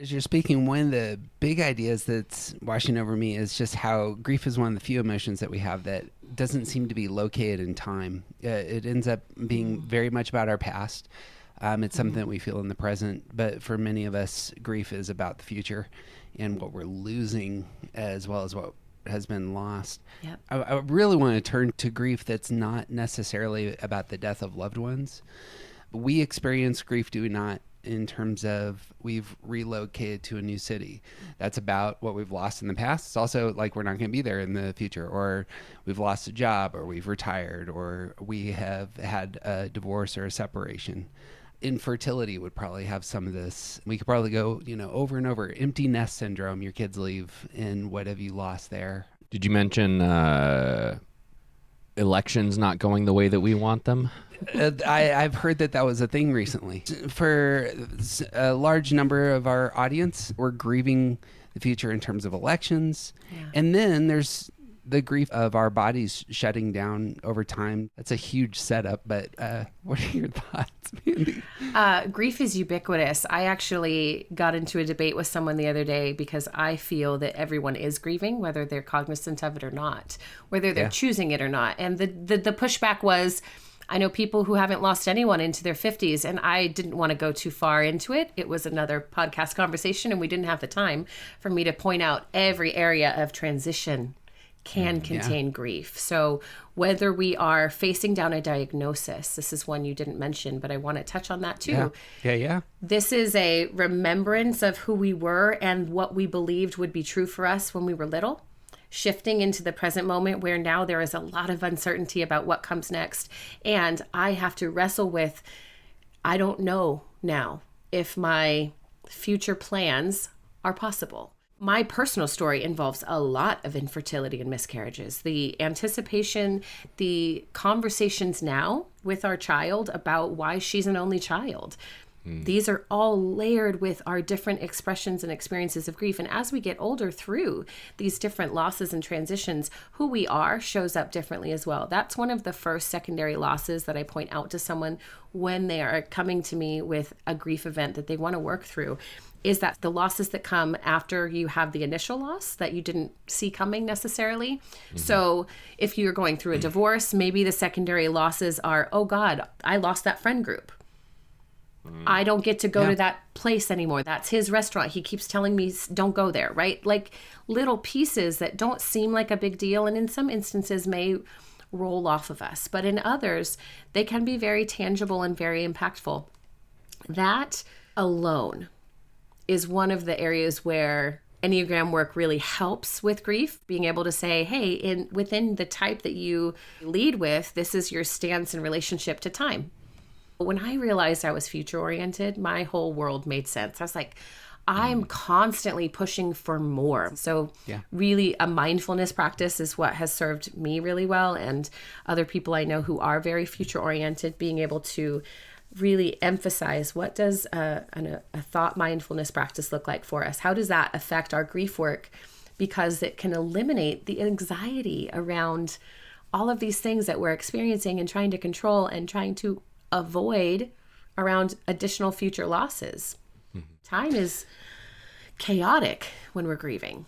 As you're speaking, one of the big ideas that's washing over me is just how grief is one of the few emotions that we have that doesn't seem to be located in time. It ends up being very much about our past. It's something that we feel in the present, but for many of us, grief is about the future and what we're losing as well as what has been lost. Yep. I really want to turn to grief that's not necessarily about the death of loved ones. We experience grief, do we not, in terms of we've relocated to a new city. That's about what we've lost in the past. It's also like we're not going to be there in the future, or we've lost a job, or we've retired, or we have had a divorce or a separation. Infertility would probably have some of this. We could probably go, over and over. Empty nest syndrome, your kids leave, and what have you lost there? Did you mention elections not going the way that we want them? I've heard that was a thing recently. For a large number of our audience, we're grieving the future in terms of elections. Yeah. And then there's the grief of our bodies shutting down over time. That's a huge setup, but what are your thoughts, Mandy? Grief is ubiquitous. I actually got into a debate with someone the other day because I feel that everyone is grieving, whether they're cognizant of it or not, whether they're choosing it or not. And the pushback was, I know people who haven't lost anyone into their 50s, and I didn't want to go too far into it. It was another podcast conversation, and we didn't have the time for me to point out every area of transition can contain grief. So whether we are facing down a diagnosis, this is one you didn't mention, but I want to touch on that too. Yeah. This is a remembrance of who we were and what we believed would be true for us when we were little, shifting into the present moment where now there is a lot of uncertainty about what comes next. And I have to wrestle with, I don't know now if my future plans are possible. My personal story involves a lot of infertility and miscarriages. The anticipation, the conversations now with our child about why she's an only child. These are all layered with our different expressions and experiences of grief. And as we get older through these different losses and transitions, who we are shows up differently as well. That's one of the first secondary losses that I point out to someone when they are coming to me with a grief event that they want to work through, is that the losses that come after you have the initial loss that you didn't see coming necessarily. So if you're going through a divorce, maybe the secondary losses are, oh God, I lost that friend group. I don't get to go to that place anymore. That's his restaurant. He keeps telling me, don't go there, right? Like little pieces that don't seem like a big deal, and in some instances may roll off of us. But in others, they can be very tangible and very impactful. That alone is one of the areas where Enneagram work really helps with grief, being able to say, hey, within the type that you lead with, this is your stance in relationship to time. When I realized I was future-oriented, my whole world made sense. I was like, I'm constantly pushing for more. So really a mindfulness practice is what has served me really well, and other people I know who are very future-oriented, being able to really emphasize what does a thought mindfulness practice look like for us? How does that affect our grief work? Because it can eliminate the anxiety around all of these things that we're experiencing and trying to control and trying to avoid around additional future losses. Time is chaotic when we're grieving.